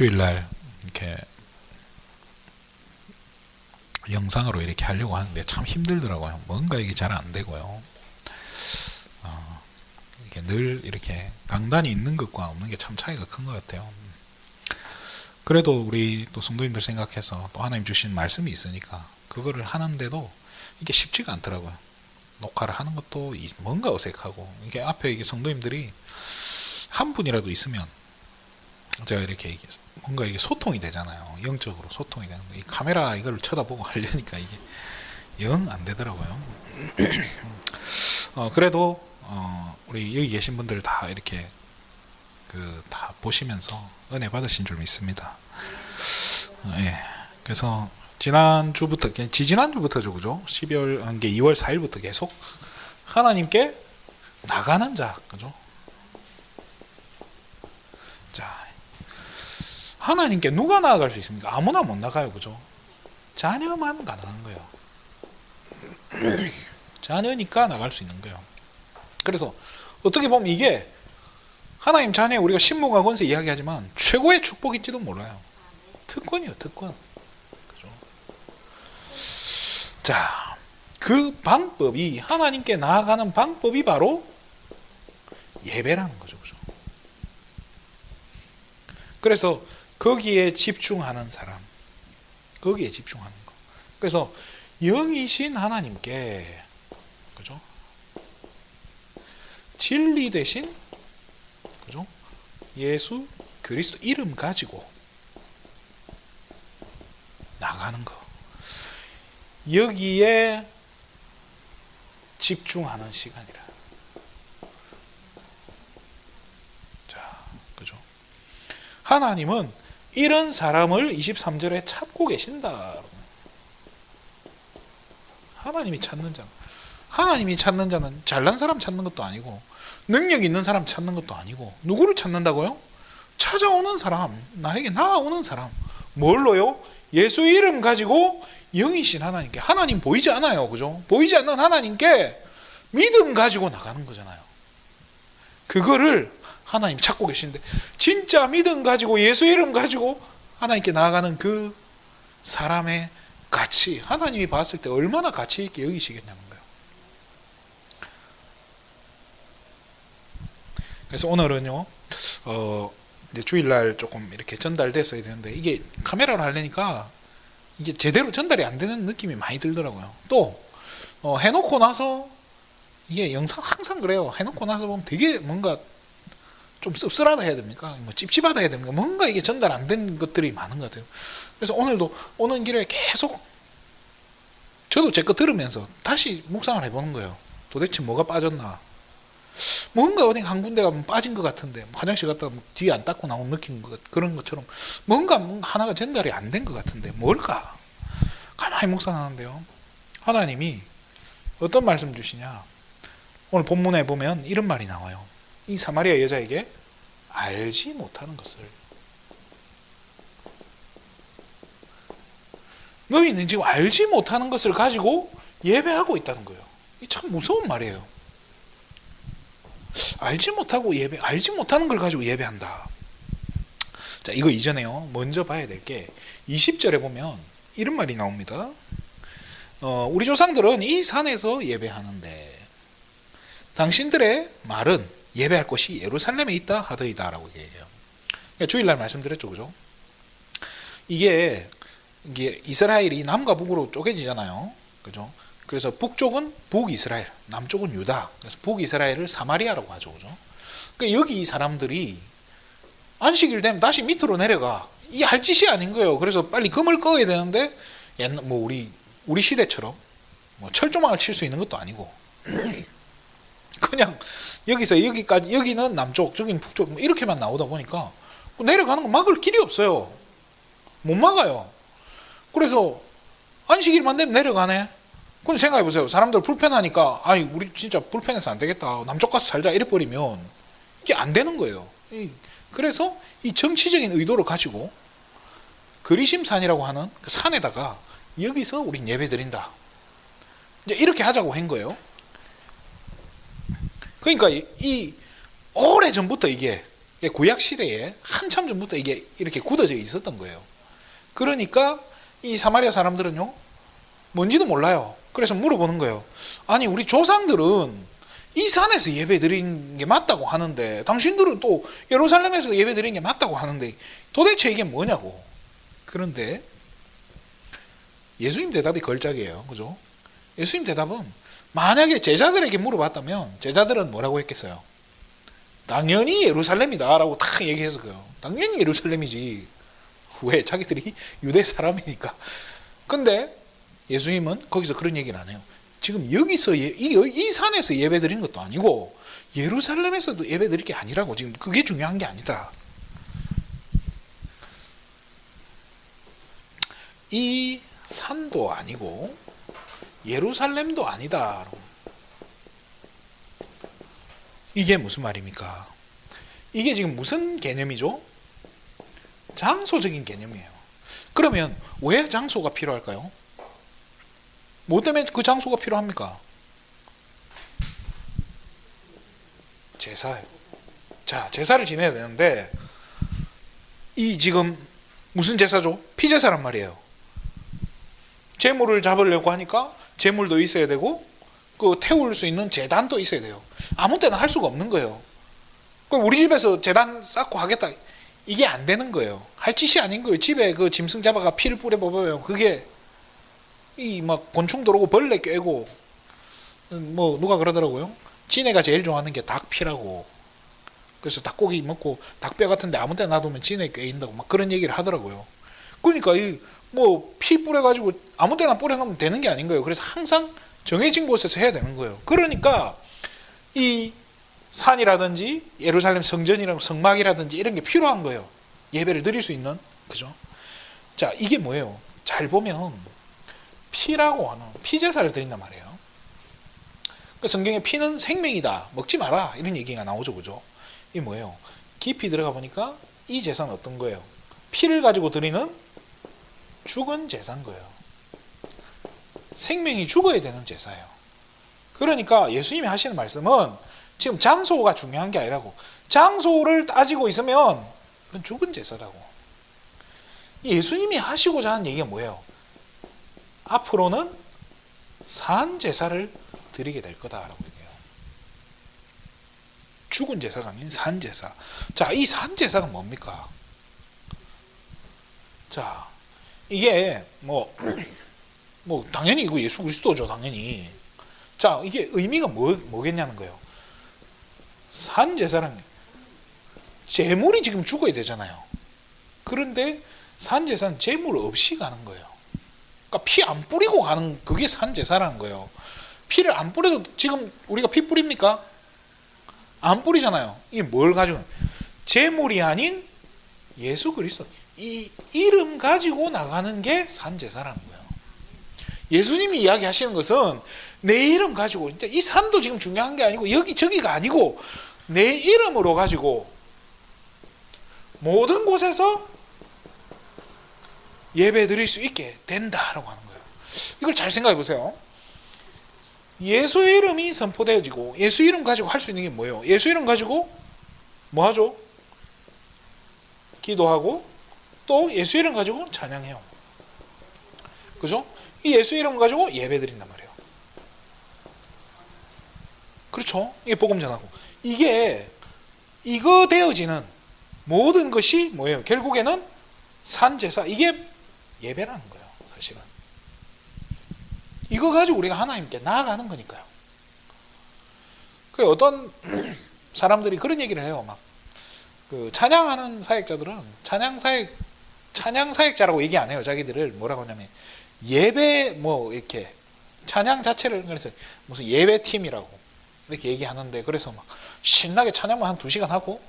주일날 이렇게 영상으로 이렇게 하려고 하는데 참 힘들더라고요. 뭔가 이게 잘 안 되고요. 이렇게 늘 이렇게 강단이 있는 것과 없는 게 참 차이가 큰 것 같아요. 그래도 우리 또 성도님들 생각해서 또 하나님 주신 말씀이 있으니까 그거를 하는데도 이게 쉽지가 않더라고요. 녹화를 하는 것도 뭔가 어색하고, 이게 앞에 이게 성도님들이 한 분이라도 있으면 제가 이렇게 뭔가 이게 소통이 되잖아요. 영적으로 소통이 되는데 이 카메라 이걸 쳐다보고 하려니까 이게 영 안 되더라고요. 그래도 우리 여기 계신 분들 다 이렇게 다 보시면서 은혜 받으신 줄 믿습니다. 예. 그래서 지난주부터, 지지난주부터죠, 그죠? 2월 4일부터 계속 하나님께 나가는 자, 그죠? 자, 하나님께 누가 나아갈 수 있습니까? 아무나 못 나가요, 그죠? 자녀만 가능한 거예요. 자녀니까 나갈 수 있는 거예요. 그래서 어떻게 보면 이게 하나님 자녀, 우리가 신무가 권세 이야기하지만 최고의 축복일지도 몰라요. 특권이요, 특권. 그죠? 자, 그 방법이, 하나님께 나아가는 방법이 바로 예배라는 거죠, 그죠? 그래서 거기에 집중하는 사람, 거기에 집중하는 거. 그래서 영이신 하나님께, 그죠? 진리 대신, 그죠? 예수 그리스도 이름 가지고 나가는 거. 여기에 집중하는 시간이라. 자, 그죠? 하나님은 이런 사람을 23절에 찾고 계신다. 하나님이 찾는 자. 하나님이 찾는 자는 잘난 사람 찾는 것도 아니고 능력 있는 사람 찾는 것도 아니고, 누구를 찾는다고요? 찾아오는 사람, 나에게 나아오는 사람. 뭘로요? 예수 이름 가지고 영이신 하나님께. 하나님 보이지 않아요, 그죠? 보이지 않는 하나님께 믿음 가지고 나가는 거잖아요. 그거를 하나님 찾고 계시는데, 진짜 믿음 가지고 예수 이름 가지고 하나님께 나아가는 그 사람의 가치, 하나님이 봤을 때 얼마나 가치 있게 여기시겠냐는 거예요. 그래서 오늘은요, 이제 주일날 조금 이렇게 전달됐어야 되는데, 이게 카메라로 하려니까 이게 제대로 전달이 안 되는 느낌이 많이 들더라고요. 또, 해놓고 나서, 이게 영상 항상 그래요. 해놓고 나서 보면 되게 뭔가 좀 씁쓸하다 해야 됩니까? 뭐 찝찝하다 해야 됩니까? 뭔가 이게 전달 안 된 것들이 많은 것 같아요. 그래서 오늘도 오는 길에 계속 저도 제 거 들으면서 다시 묵상을 해보는 거예요. 도대체 뭐가 빠졌나? 뭔가 어디 한 군데가 빠진 것 같은데, 화장실 갔다가 뒤에 안 닦고 나온 느낌, 그런 것처럼 뭔가 하나가 전달이 안 된 것 같은데 뭘까? 가만히 묵상하는데요, 하나님이 어떤 말씀 주시냐? 오늘 본문에 보면 이런 말이 나와요. 이 사마리아 여자에게 알지 못하는 것을, 너희는 지금 알지 못하는 것을 가지고 예배하고 있다는 거예요. 이 참 무서운 말이에요. 알지 못하고 알지 못하는 걸 가지고 예배한다. 자, 이거 이전에요, 먼저 봐야 될 게 20절에 보면 이런 말이 나옵니다. 우리 조상들은 이 산에서 예배하는데 당신들의 말은 예배할 곳이 예루살렘에 있다 하더이다 라고 얘기해요. 그러니까 주일날 말씀드렸죠, 그죠? 이게 이스라엘이 남과 북으로 쪼개지잖아요, 그죠? 그래서 북쪽은 북이스라엘, 남쪽은 유다. 그래서 북이스라엘을 사마리아라고 하죠, 그죠? 그러니까 여기 이 사람들이 안식일 되면 다시 밑으로 내려가. 이게 할 짓이 아닌 거예요. 그래서 빨리 금을 꺼야 되는데, 옛날 뭐 우리 시대처럼 뭐 철조망을 칠 수 있는 것도 아니고 그냥 여기서 여기까지, 여기는 남쪽, 저기는 북쪽, 이렇게만 나오다 보니까 내려가는 거 막을 길이 없어요. 못 막아요. 그래서 안식일만 되면 내려가네. 근데 생각해보세요. 사람들 불편하니까, 아이, 우리 진짜 불편해서 안 되겠다, 남쪽 가서 살자, 이래버리면 이게 안 되는 거예요. 그래서 이 정치적인 의도를 가지고 그리심산이라고 하는 그 산에다가 여기서 우린 예배 드린다, 이제 이렇게 하자고 한 거예요. 그러니까 이 오래 전부터 이게 구약 시대에 한참 전부터 이게 이렇게 굳어져 있었던 거예요. 그러니까 이 사마리아 사람들은요, 뭔지도 몰라요. 그래서 물어보는 거예요. 아니, 우리 조상들은 이 산에서 예배 드린 게 맞다고 하는데, 당신들은 또 예루살렘에서 예배 드린 게 맞다고 하는데, 도대체 이게 뭐냐고. 그런데 예수님 대답이 걸작이에요. 그죠? 예수님 대답은, 만약에 제자들에게 물어봤다면 제자들은 뭐라고 했겠어요? 당연히 예루살렘이다 라고 탁 얘기해서 그요. 당연히 예루살렘이지. 왜? 자기들이 유대 사람이니까. 근데 예수님은 거기서 그런 얘기는 안 해요. 지금 여기서 이 산에서 예배 드리는 것도 아니고 예루살렘에서도 예배 드릴 게 아니라고. 지금 그게 중요한 게 아니다. 이 산도 아니고 예루살렘도 아니다. 이게 무슨 말입니까? 이게 지금 무슨 개념이죠? 장소적인 개념이에요. 그러면 왜 장소가 필요할까요? 뭐 때문에 그 장소가 필요합니까? 제사예요. 자, 제사를 지내야 되는데 이 지금 무슨 제사죠? 피제사란 말이에요. 제물을 잡으려고 하니까 제물도 있어야 되고 그 태울 수 있는 제단도 있어야 돼요. 아무 때나 할 수가 없는 거예요. 우리 집에서 제단 쌓고 하겠다, 이게 안 되는 거예요. 할 짓이 아닌 거예요. 집에 그 짐승 잡아가 피를 뿌려보면 그게 이 막 곤충 들어오고 벌레 꿰고, 뭐 누가 그러더라고요. 지네가 제일 좋아하는 게 닭피라고. 그래서 닭고기 먹고 닭뼈 같은데 아무 때나 놔두면 지네 꿰인다고 막 그런 얘기를 하더라고요. 그러니까 이 뭐 피 뿌려가지고 아무 때나 뿌려놓으면 되는 게 아닌 거예요. 그래서 항상 정해진 곳에서 해야 되는 거예요. 그러니까 이 산이라든지 예루살렘 성전이라고 성막이라든지 이런 게 필요한 거예요. 예배를 드릴 수 있는. 그죠? 자, 이게 뭐예요? 잘 보면 피라고 하는 피제사를 드린단 말이에요. 그 성경에 피는 생명이다, 먹지 마라, 이런 얘기가 나오죠. 그죠? 이게 뭐예요? 깊이 들어가 보니까 이 제사는 어떤 거예요? 피를 가지고 드리는 죽은 제사인 거예요. 생명이 죽어야 되는 제사예요. 그러니까 예수님이 하시는 말씀은 지금 장소가 중요한 게 아니라고. 장소를 따지고 있으면 그건 죽은 제사라고. 예수님이 하시고자 하는 얘기가 뭐예요? 앞으로는 산 제사를 드리게 될 거다라고 얘기해요. 죽은 제사가 아닌 산 제사. 자, 이 산 제사가 뭡니까? 자, 이게 뭐 당연히 이거 예수 그리스도죠, 당연히. 자, 이게 의미가 뭐겠냐는 거예요. 산 제사는 제물이 지금 죽어야 되잖아요. 그런데 산 제사는 제물 없이 가는 거예요. 그러니까 피 안 뿌리고 가는, 그게 산 제사라는 거예요. 피를 안 뿌려도, 지금 우리가 피 뿌립니까? 안 뿌리잖아요. 이게 뭘 가지고? 제물이 아닌 예수 그리스도, 이 이름 가지고 나가는 게 산 제사라는 거예요. 예수님이 이야기하시는 것은 내 이름 가지고, 이 산도 지금 중요한 게 아니고 여기 저기가 아니고 내 이름으로 가지고 모든 곳에서 예배 드릴 수 있게 된다라고 하는 거예요. 이걸 잘 생각해 보세요. 예수 이름이 선포되어지고 예수 이름 가지고 할 수 있는 게 뭐예요? 예수 이름 가지고 뭐 하죠? 기도하고 또 예수 이름 가지고 찬양해요. 그죠? 이 예수 이름 가지고 예배 드린단 말이에요. 그렇죠? 이게 복음 전하고. 이거 되어지는 모든 것이 뭐예요? 결국에는 산제사, 이게 예배라는 거예요. 사실은 이거 가지고 우리가 하나님께 나아가는 거니까요. 그 어떤 사람들이 그런 얘기를 해요. 막 그 찬양하는 사역자들은 찬양 사역자라고 얘기 안 해요. 자기들을 뭐라고 하냐면 예배 뭐 이렇게 찬양 자체를, 그래서 무슨 예배팀이라고 이렇게 얘기하는데, 그래서 막 신나게 찬양만 한 2시간 하고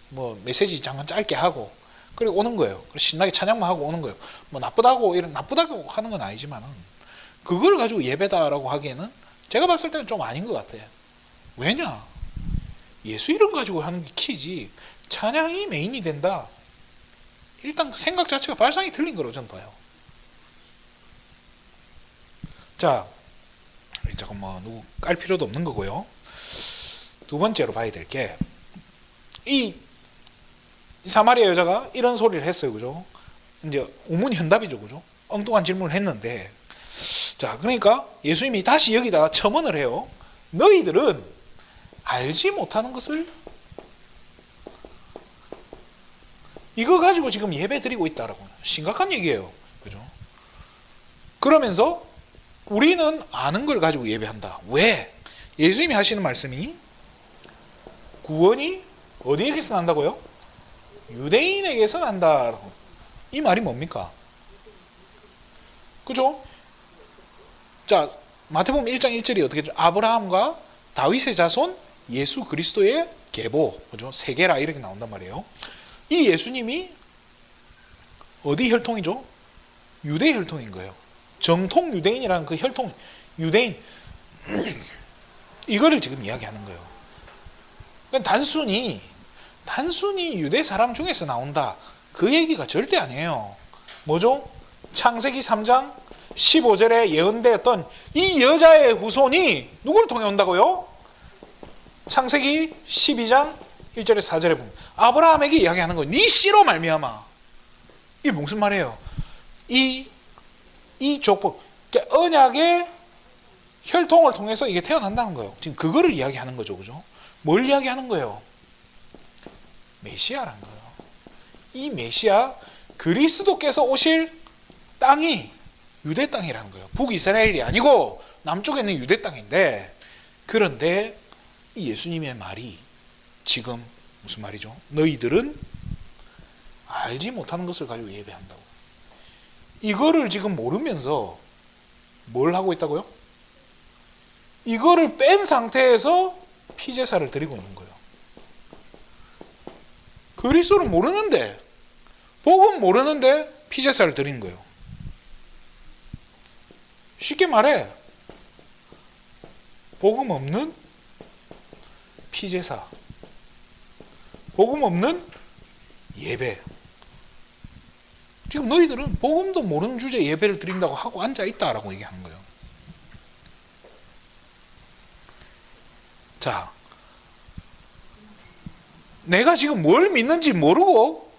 뭐 메시지 잠깐 짧게 하고 그리고 오는 거예요. 그래서 신나게 찬양만 하고 오는 거예요. 뭐 나쁘다고 하는 건 아니지만은 그걸 가지고 예배다라고 하기에는 제가 봤을 때는 좀 아닌 것 같아요. 왜냐? 예수 이름 가지고 하는 게 키지 찬양이 메인이 된다. 일단 생각 자체가 발상이 틀린 거로 저는 봐요. 자, 잠깐 누구 깔 필요도 없는 거고요. 두 번째로 봐야 될 게, 이 사마리아 여자가 이런 소리를 했어요. 그죠? 이제 우문현답이죠. 그죠? 엉뚱한 질문을 했는데, 자, 그러니까 예수님이 다시 여기다가 첨언을 해요. 너희들은 알지 못하는 것을 이거 가지고 지금 예배 드리고 있다라고. 심각한 얘기예요. 그죠? 그러면서 우리는 아는 걸 가지고 예배한다. 왜? 예수님이 하시는 말씀이 구원이 어디에게서 난다고요? 유대인에게서 난다. 이 말이 뭡니까? 그죠? 자, 마태복음 1장 1절이 어떻게 되죠? 아브라함과 다윗의 자손 예수 그리스도의 계보. 그죠? 세계라 이렇게 나온단 말이에요. 이 예수님이 어디 혈통이죠? 유대 혈통인 거예요. 정통 유대인이라는 그 혈통, 유대인. 이거를 지금 이야기하는 거예요. 그러니까 단순히 유대 사람 중에서 나온다. 그 얘기가 절대 아니에요. 뭐죠? 창세기 3장 15절에 예언되었던 이 여자의 후손이 누구를 통해 온다고요? 창세기 12장 1절에 4절에 보면 아브라함에게 이야기하는 거예요. 네 씨로 말미암아. 이게 무슨 말이에요? 이 족보, 언약의 혈통을 통해서 이게 태어난다는 거예요. 지금 그거를 이야기하는 거죠. 그죠? 뭘 이야기하는 거예요? 메시아라는 거예요. 이 메시아, 그리스도께서 오실 땅이 유대 땅이라는 거예요. 북이스라엘이 아니고 남쪽에 있는 유대 땅인데, 그런데 이 예수님의 말이 지금 무슨 말이죠? 너희들은 알지 못하는 것을 가지고 예배한다고. 이거를 지금 모르면서 뭘 하고 있다고요? 이거를 뺀 상태에서 피제사를 드리고 있는 거예요. 그리스도를 모르는데, 복음 모르는데 피제사를 드리는 거예요. 쉽게 말해, 복음 없는 피제사, 복음 없는 예배. 지금 너희들은 복음도 모르는 주제에 예배를 드린다고 하고 앉아있다라고 얘기하는 거예요. 자, 내가 지금 뭘 믿는지 모르고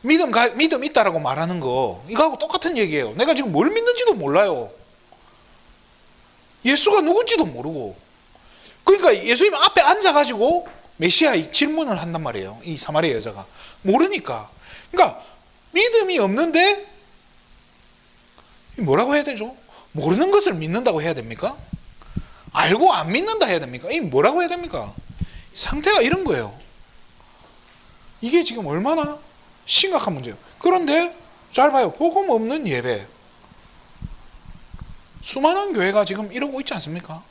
믿음 있다라고 말하는 거, 이거하고 똑같은 얘기예요. 내가 지금 뭘 믿는지도 몰라요. 예수가 누군지도 모르고. 그러니까 예수님 앞에 앉아가지고 메시아 질문을 한단 말이에요. 이 사마리아 여자가. 모르니까. 그러니까 믿음이 없는데 뭐라고 해야 되죠? 모르는 것을 믿는다고 해야 됩니까? 알고 안 믿는다 해야 됩니까? 이 뭐라고 해야 됩니까? 상태가 이런 거예요. 이게 지금 얼마나 심각한 문제예요. 그런데 잘 봐요. 복음 없는 예배. 수많은 교회가 지금 이러고 있지 않습니까?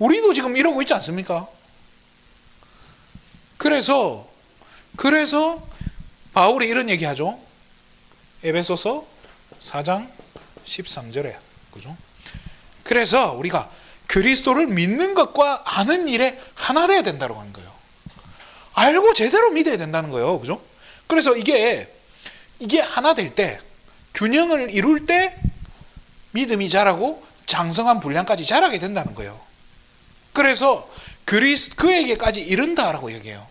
우리도 지금 이러고 있지 않습니까? 그래서 바울이 이런 얘기하죠. 에베소서 4장 13절에. 그죠? 그래서 우리가 그리스도를 믿는 것과 아는 일에 하나 되어야 된다고 하는 거예요. 알고 제대로 믿어야 된다는 거예요. 그죠? 그래서 이게 하나 될 때, 균형을 이룰 때 믿음이 자라고 장성한 분량까지 자라게 된다는 거예요. 그래서 그에게까지 이른다라고 얘기해요.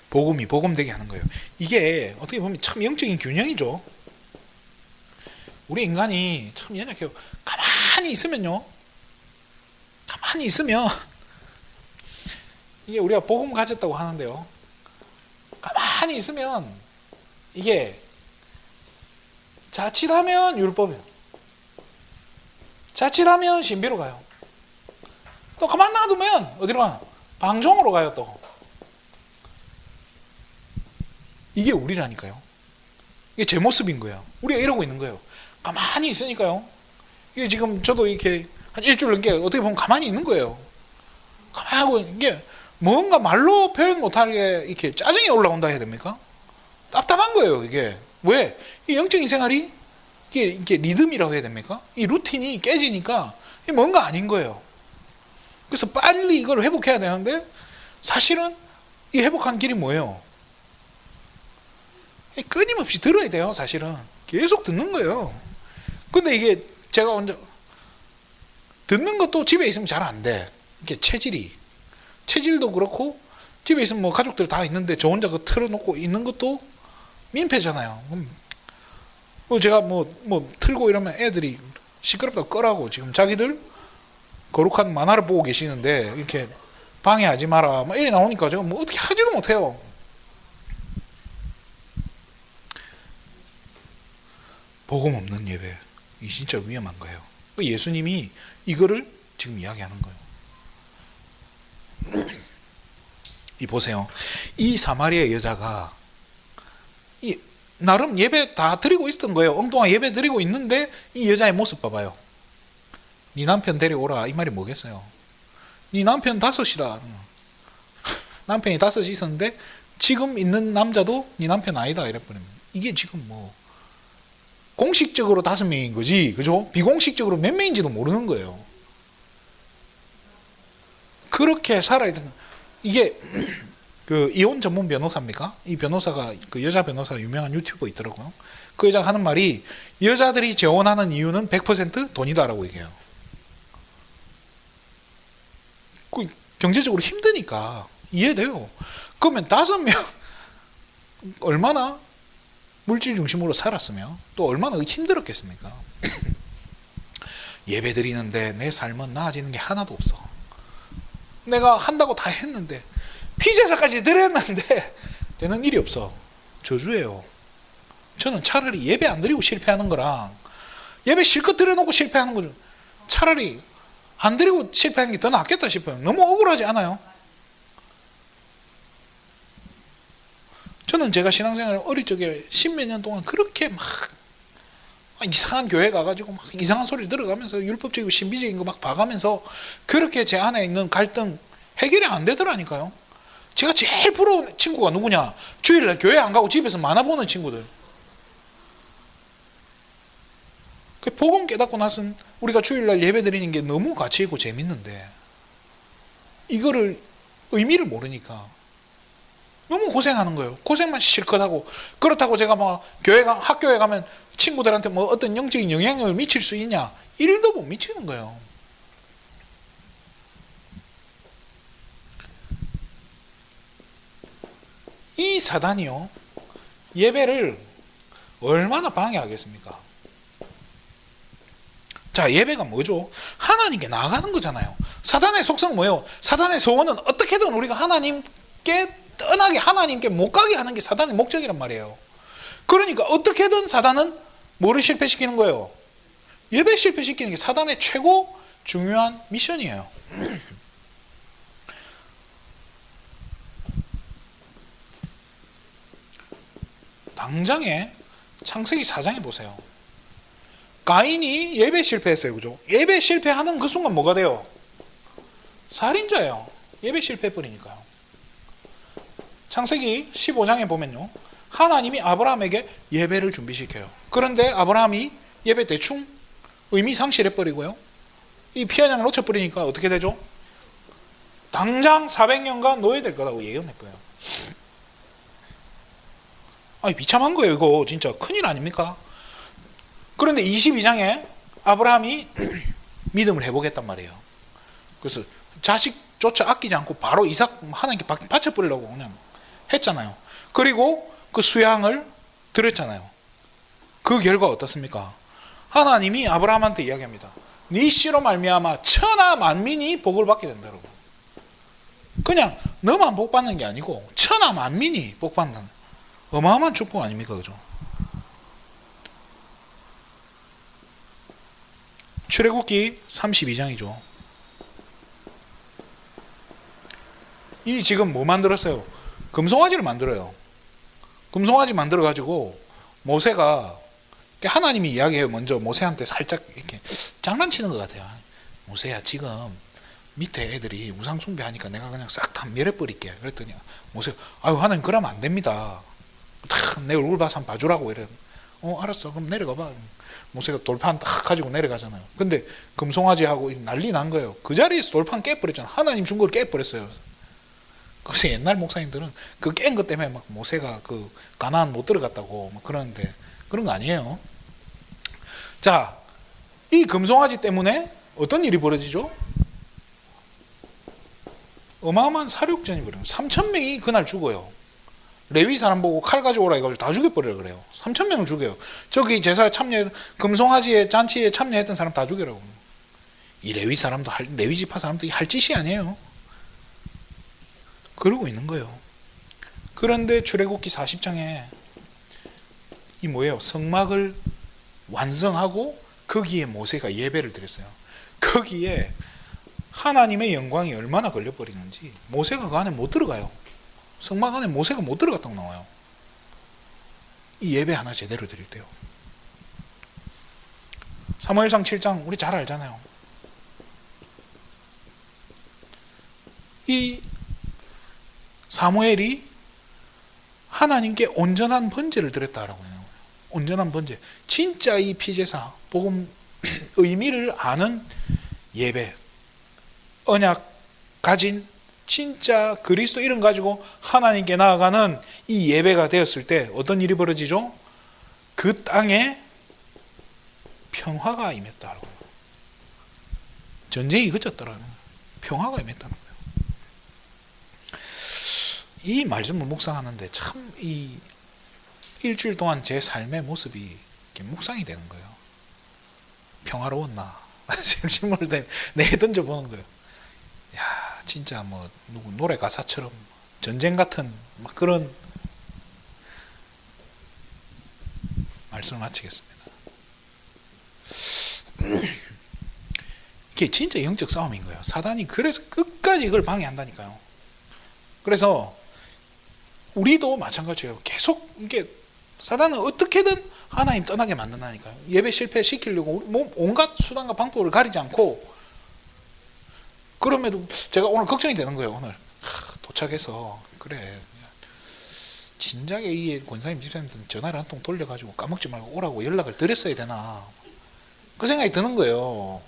복음이 복음되게 하는 거예요. 이게 어떻게 보면 참 영적인 균형이죠. 우리 인간이 참 연약해요. 가만히 있으면 이게 우리가 복음 가졌다고 하는데요. 가만히 있으면 이게 자칫하면 율법이에요. 자칫하면 신비로 가요. 또 가만 놔두면 어디로 가요? 방종으로 가요. 또 이게 우리라니까요. 이게 제 모습인 거예요. 우리가 이러고 있는 거예요. 가만히 있으니까요. 이게 지금 저도 이렇게 한 일주일 넘게 어떻게 보면 가만히 있는 거예요. 가만히 하고 이게 뭔가 말로 표현 못하게 이렇게 짜증이 올라온다 해야 됩니까? 답답한 거예요. 이게 왜? 이 영적인 생활이 이게 리듬이라고 해야 됩니까? 이 루틴이 깨지니까 이게 뭔가 아닌 거예요. 그래서 빨리 이걸 회복해야 되는데 사실은 이 회복하는 길이 뭐예요? 끊임없이 들어야 돼요. 사실은 계속 듣는 거예요. 근데 이게 제가 먼저 듣는 것도 집에 있으면 잘 안 돼. 이게 체질이 체질도 그렇고 집에 있으면 뭐 가족들 다 있는데 저 혼자 그 틀어놓고 있는 것도 민폐잖아요. 제가 뭐 틀고 이러면 애들이 시끄럽다고 끄라고 지금 자기들 거룩한 만화를 보고 계시는데 이렇게 방해하지 마라 막 이래 나오니까 제가 뭐 어떻게 하지도 못해요. 복음 없는 예배, 이 진짜 위험한 거예요. 예수님이 이거를 지금 이야기하는 거예요. 이 보세요. 이 사마리아 여자가 나름 예배 다 드리고 있었던 거예요. 엉뚱한 예배 드리고 있는데 이 여자의 모습 봐봐요. 네 남편 데려오라 이 말이 뭐겠어요? 네 남편 5이라. 남편이 5이 있었는데 지금 있는 남자도 네 남편 아니다 이래버리면 이게 지금 뭐 공식적으로 5명인 거지, 그죠? 비공식적으로 몇 명인지도 모르는 거예요. 그렇게 살아야 되는. 이게 그 이혼 전문 변호사입니까? 이 변호사가 그 여자 변호사 유명한 유튜버 있더라고요. 그 여자가 하는 말이 여자들이 재혼하는 이유는 100% 돈이다라고 얘기해요. 그 경제적으로 힘드니까 이해돼요. 그러면 5명 얼마나 물질 중심으로 살았으면 또 얼마나 힘들었겠습니까? 예배 드리는데 내 삶은 나아지는 게 하나도 없어. 내가 한다고 다 했는데 피제사까지 드렸는데 되는 일이 없어. 저주예요. 저는 차라리 예배 안 드리고 실패하는 거랑 예배 실컷 드려놓고 실패하는 거죠. 차라리 안 드리고 실패하는 게 더 낫겠다 싶어요. 너무 억울하지 않아요? 저는 제가 신앙생활 어릴 적에 10몇 년 동안 그렇게 막 이상한 교회 가가지고 막 이상한 소리 들어가면서 율법적이고 신비적인 거 막 봐가면서 그렇게 제 안에 있는 갈등 해결이 안 되더라니까요. 제가 제일 부러운 친구가 누구냐? 주일날 교회 안 가고 집에서 만화 보는 친구들. 그 복음 깨닫고 나선 우리가 주일날 예배 드리는 게 너무 가치 있고 재밌는데 이거를 의미를 모르니까 너무 고생하는 거예요. 고생만 실컷 하고. 그렇다고 제가 막 학교에 가면 친구들한테 뭐 어떤 영적인 영향력을 미칠 수 있냐? 1도 못 미치는 거예요. 이 사단이요, 예배를 얼마나 방해하겠습니까? 자, 예배가 뭐죠? 하나님께 나아가는 거잖아요. 사단의 속성은 뭐예요? 사단의 소원은 어떻게든 우리가 하나님께 떠나게, 하나님께 못 가게 하는 게 사단의 목적이란 말이에요. 그러니까 어떻게든 사단은 뭐를 실패시키는 거예요? 예배 실패시키는 게 사단의 최고 중요한 미션이에요. 당장에 창세기 4장에 보세요. 가인이 예배 실패했어요. 그죠? 예배 실패하는 그 순간 뭐가 돼요? 살인자예요. 예배 실패해버리니까요. 창세기 15장에 보면요, 하나님이 아브라함에게 예배를 준비시켜요. 그런데 아브라함이 예배 대충 의미 상실해버리고요, 이 피한양을 놓쳐버리니까 어떻게 되죠? 당장 400년간 노예될 거라고 예언했고요. 아니 비참한 거예요. 이거 진짜 큰일 아닙니까? 그런데 22장에 아브라함이 믿음을 회복했단 말이에요. 그래서 자식조차 아끼지 않고 바로 이삭 하나님께 바쳐버리려고 그냥 했잖아요. 그리고 그 수양을 드렸잖아요. 그 결과 어떻습니까? 하나님이 아브라함한테 이야기합니다. 네 씨로 말미암아 천하 만민이 복을 받게 된다고. 그냥 너만 복 받는 게 아니고 천하 만민이 복 받는 어마어마한 축복 아닙니까? 그죠? 출애굽기 32장이죠. 이 지금 뭐 만들었어요? 금송아지를 만들어요. 금송아지 만들어 가지고 모세가, 하나님이 이야기해요. 먼저 모세한테 살짝 이렇게 장난치는 것 같아요. 모세야, 지금 밑에 애들이 우상 숭배하니까 내가 그냥 싹 다 멸해버릴게. 그랬더니 모세가, 아유 하나님 그러면 안 됩니다. 탁 내 얼굴 봐서 한번 봐주라고 이래. 알았어. 그럼 내려가봐. 모세가 돌판 딱 가지고 내려가잖아요. 근데 금송아지하고 난리 난 거예요. 그 자리에서 돌판 깨버렸잖아요. 하나님 준 걸 깨버렸어요. 그래서 옛날 목사님들은 그 깬 것 때문에 막 모세가 그 가나안 못 들어갔다고 막 그러는데 그런 거 아니에요. 자, 이 금송아지 때문에 어떤 일이 벌어지죠? 어마어마한 사륙전이 벌어요. 3,000명이 그날 죽어요. 레위 사람 보고 칼 가져오라 해가지고 다 죽여버리라 그래요. 3,000명을 죽여요. 저기 제사에 참여, 금송아지의 잔치에 참여했던 사람 다 죽이라고. 이 레위 사람도, 레위 지파 사람도 할 짓이 아니에요. 그러고 있는 거예요. 그런데 출애굽기 40장에 이 뭐예요? 성막을 완성하고 거기에 모세가 예배를 드렸어요. 거기에 하나님의 영광이 얼마나 걸려버리는지 모세가 그 안에 못 들어가요. 성막 안에 모세가 못 들어갔다고 나와요. 이 예배 하나 제대로 드릴 때요. 사무엘상 7장 우리 잘 알잖아요. 이 사무엘이 하나님께 온전한 번제를 드렸다라고 해요. 온전한 번제. 진짜 이 피제사, 복음 의미를 아는 예배, 언약 가진 진짜 그리스도 이름 가지고 하나님께 나아가는 이 예배가 되었을 때 어떤 일이 벌어지죠? 그 땅에 평화가 임했다라고. 전쟁이 그쳤더라는 거예요. 평화가 임했다는 거예요. 이 말씀을 묵상하는데 참 이 일주일 동안 제 삶의 모습이 묵상이 되는 거예요. 평화로웠나? 질문을 내 던져보는 거예요. 야, 진짜 뭐 누구 노래 가사처럼 전쟁 같은 막 그런 말씀을 마치겠습니다. 이게 진짜 영적 싸움인 거예요. 사단이 그래서 끝까지 이걸 방해한다니까요. 그래서 우리도 마찬가지예요. 계속 이게 사단은 어떻게든 하나님 떠나게 만든다니까요. 예배 실패시키려고 온갖 수단과 방법을 가리지 않고. 그럼에도 제가 오늘 걱정이 되는 거예요. 오늘 도착해서 그래 진작에 이 권사님 집사님한테 전화를 한 통 돌려가지고 까먹지 말고 오라고 연락을 드렸어야 되나 그 생각이 드는 거예요.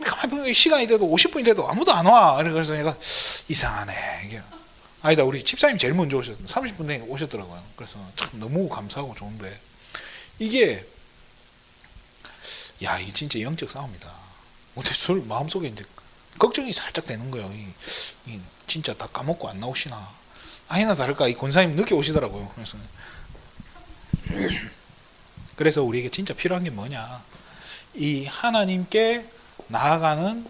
가만히 보면 시간이 돼도 50분이 돼도 아무도 안 와. 그래서 내가 이상하네 이게. 아니다, 우리 집사님 제일 먼저 오셨어요. 30분 내에 오셨더라고요. 그래서 참 너무 감사하고 좋은데 이게 이게 진짜 영적 싸움이다. 근데 마음속에 이제 걱정이 살짝 되는 거예요. 진짜 다 까먹고 안 나오시나. 아니나 다를까 이 권사님 늦게 오시더라고요. 그래서 우리에게 진짜 필요한 게 뭐냐. 이 하나님께 나아가는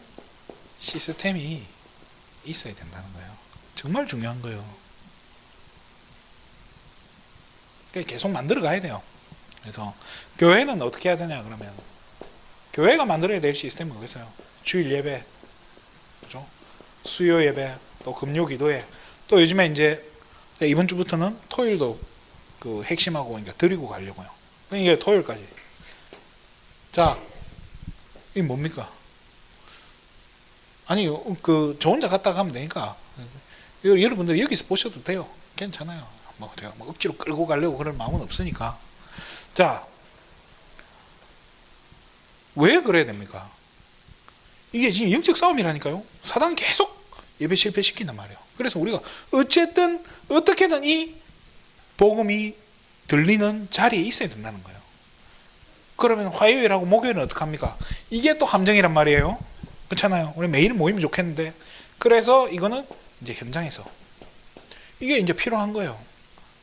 시스템이 있어야 된다는 거예요. 정말 중요한 거예요. 계속 만들어 가야 돼요. 그래서 교회는 어떻게 해야 되냐 그러면 교회가 만들어야 될 시스템은 뭐겠어요? 주일 예배, 그죠? 수요 예배, 또 금요 기도회, 또 요즘에 이제 이번 주부터는 토요일도 그 핵심하고 그러니까 드리고 가려고요. 이게 토요일까지. 자, 이게 뭡니까? 아니 그 저 혼자 갔다 가면 되니까 여러분들 여기서 보셔도 돼요. 괜찮아요. 뭐 제가 억지로 끌고 가려고 그럴 마음은 없으니까. 자, 왜 그래야 됩니까? 이게 지금 영적 싸움이라니까요. 사단 계속 예배 실패시킨단 말이에요. 그래서 우리가 어쨌든 어떻게든 이 복음이 들리는 자리에 있어야 된다는 거예요. 그러면 화요일하고 목요일은 어떡합니까? 이게 또 함정이란 말이에요. 그렇잖아요. 우리 매일 모이면 좋겠는데. 그래서 이거는 이제 현장에서 이게 이제 필요한 거예요.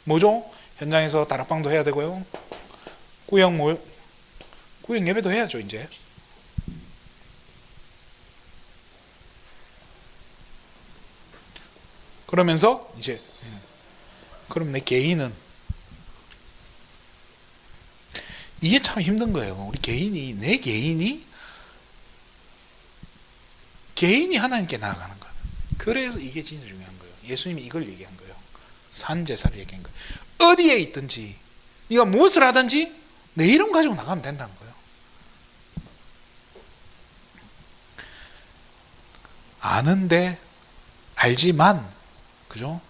뭐죠? 현장에서 다락방도 해야 되고요. 구역 예배도 해야죠, 이제. 그러면서 이제 그럼 내 개인은 이게 참 힘든 거예요. 우리 내 개인이 하나님께 나아가는 거예요. 그래서 이게 진짜 중요한 거예요. 예수님이 이걸 얘기한 거예요. 산제사를 얘기한 거예요. 어디에 있든지 네가 무엇을 하든지 내 이름 가지고 나가면 된다는 거예요. 아는데 알지만 그죠?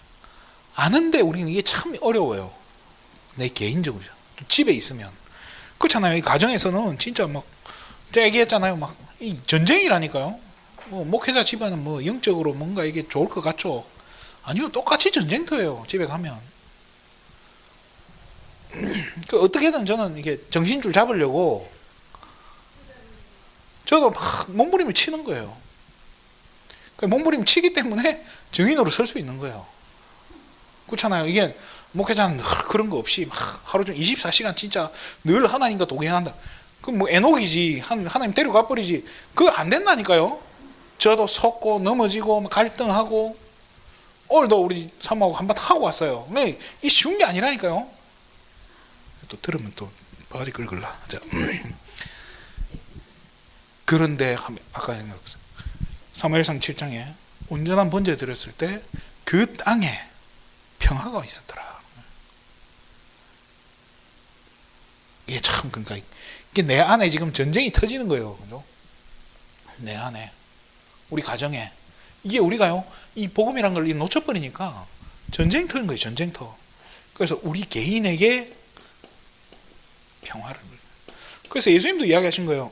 아는데 우리는 이게 참 어려워요. 내 개인적으로 집에 있으면 그렇잖아요. 이 가정에서는 진짜 막 제가 얘기했잖아요. 막 이 전쟁이라니까요. 뭐 목회자 집안은 뭐 영적으로 뭔가 이게 좋을 것 같죠? 아니요, 똑같이 전쟁터예요. 집에 가면. 그 어떻게든 저는 이게 정신줄 잡으려고 저도 막 몸부림을 치는 거예요. 몸부림치기 때문에 증인으로 설 수 있는 거예요. 그렇잖아요. 이게 목회자는 늘 그런 거 없이 막 하루 종일 24시간 진짜 늘 하나님과 동행한다. 그럼 뭐 에녹이지. 하나님 데려가 버리지. 그거 안 된다니까요. 저도 섰고 넘어지고 갈등하고 오늘도 우리 사모하고 한번 하고 왔어요. 근데 이 쉬운 게 아니라니까요. 또 들으면 또 바지 긁을라. 그런데 아까 사무엘상 7장에 온전한 번제 드렸을 때 그 땅에 평화가 있었더라. 이게 참 그러니까 이게 내 안에 지금 전쟁이 터지는 거예요. 그죠? 내 안에 우리 가정에 이게 우리가요 이 복음이란 걸 놓쳐버리니까 전쟁터인 거예요. 전쟁터. 그래서 우리 개인에게 평화를. 그래서 예수님도 이야기하신 거예요.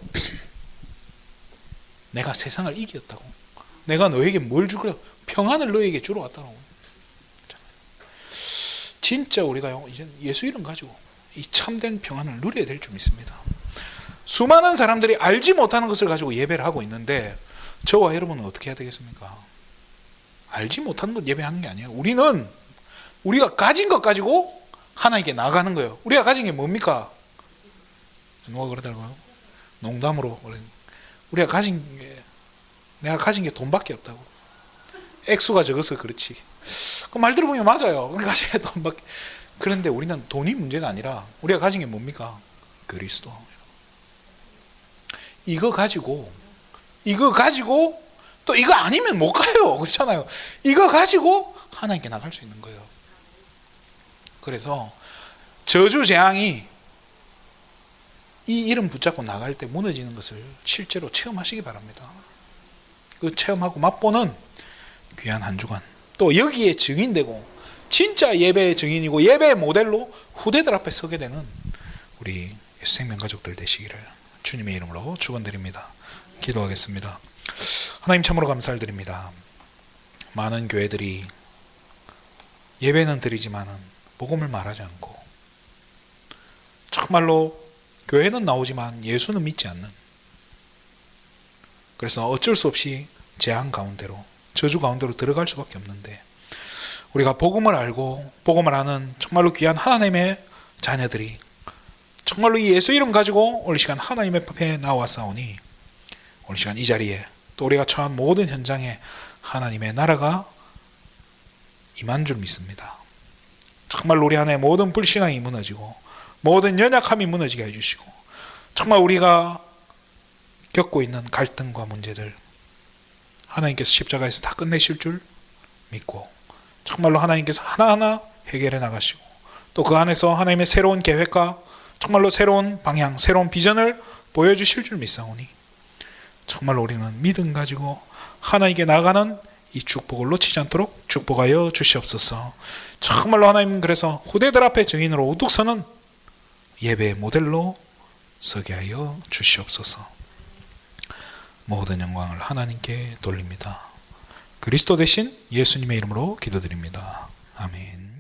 내가 세상을 이겼다고. 내가 너에게 뭘 줄 거야? 평안을 너에게 주러 왔다고. 진짜 우리가요 이제 예수 이름 가지고 이 참된 평안을 누려야 될 줄 믿습니다. 수많은 사람들이 알지 못하는 것을 가지고 예배를 하고 있는데 저와 여러분은 어떻게 해야 되겠습니까? 알지 못하는 것 예배하는 게 아니에요. 우리는 우리가 가진 것 가지고 하나님께 나가는 거예요. 우리가 가진 게 뭡니까? 누가 그러더라고요. 농담으로 우리가 가진 게 내가 가진 게 돈밖에 없다고. 액수가 적어서 그렇지. 그 말 들어보면 맞아요. 가진 게 돈밖에. 그런데 우리는 돈이 문제가 아니라 우리가 가진 게 뭡니까? 그리스도. 이거 가지고 또 이거 아니면 못 가요. 그렇잖아요. 이거 가지고 하나님께 나갈 수 있는 거예요. 그래서 저주 재앙이 이 이름 붙잡고 나갈 때 무너지는 것을 실제로 체험하시기 바랍니다. 그 체험하고 맛보는 귀한 한 주간, 또 여기에 증인되고 진짜 예배의 증인이고 예배의 모델로 후대들 앞에 서게 되는 우리 예수 생명 가족들 되시기를 주님의 이름으로 축원드립니다. 기도하겠습니다. 하나님 참으로 감사를 드립니다. 많은 교회들이 예배는 드리지만은 복음을 말하지 않고 정말로 교회는 나오지만 예수는 믿지 않는, 그래서 어쩔 수 없이 재앙 가운데로 저주 가운데로 들어갈 수밖에 없는데 우리가 복음을 알고 복음을 아는 정말로 귀한 하나님의 자녀들이 정말로 이 예수 이름 가지고 오늘 시간 하나님 앞에 나와싸우니 오늘 시간 이 자리에 또 우리가 처한 모든 현장에 하나님의 나라가 임한 줄 믿습니다. 정말로 우리 안에 모든 불신앙이 무너지고 모든 연약함이 무너지게 해주시고 정말 우리가 겪고 있는 갈등과 문제들 하나님께서 십자가에서 다 끝내실 줄 믿고 정말로 하나님께서 하나하나 해결해 나가시고 또 그 안에서 하나님의 새로운 계획과 정말로 새로운 방향, 새로운 비전을 보여주실 줄 믿사오니 정말로 우리는 믿음 가지고 하나님께 나가는 이 축복을 놓치지 않도록 축복하여 주시옵소서. 정말로 하나님 그래서 후대들 앞에 증인으로 우뚝 서는 예배의 모델로 서게 하여 주시옵소서. 모든 영광을 하나님께 돌립니다. 그리스도 대신 예수님의 이름으로 기도드립니다. 아멘.